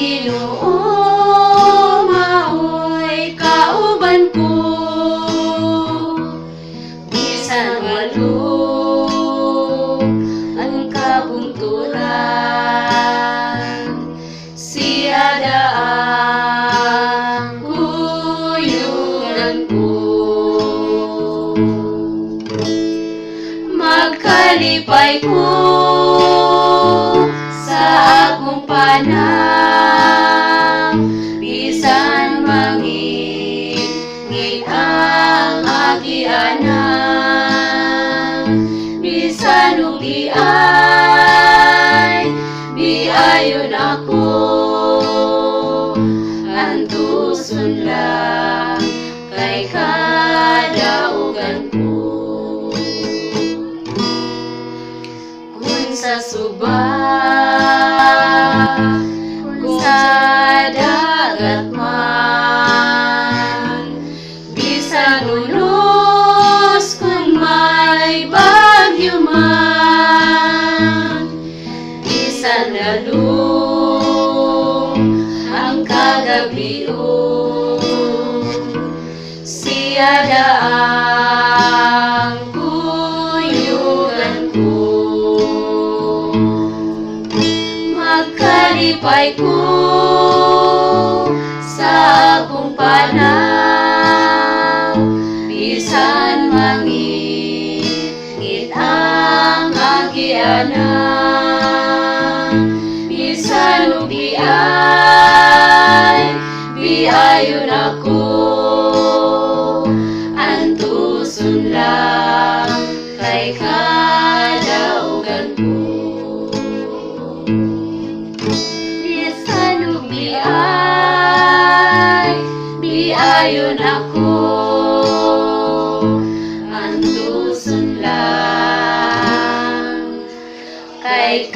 Ginoo maoy kauban ko, bisan walog ang kabungturan, siya daang kuyugan ko. Magkalipay ko sa akong panang, bisan mangit ang agianan, bisan biayon ako, antuson lang kay kadaugan ko. Sa suba, kung sa dagat man, bisan unos kung may bagyo man, bisan lalong ang kagabion, siya daang kuyugan ko. Magkalipay ko sa akong panang, bisan mangit ang agianan, bisan biayon ako, antuson lang kay kadaugan ko. Biayon ako, antuson lang kay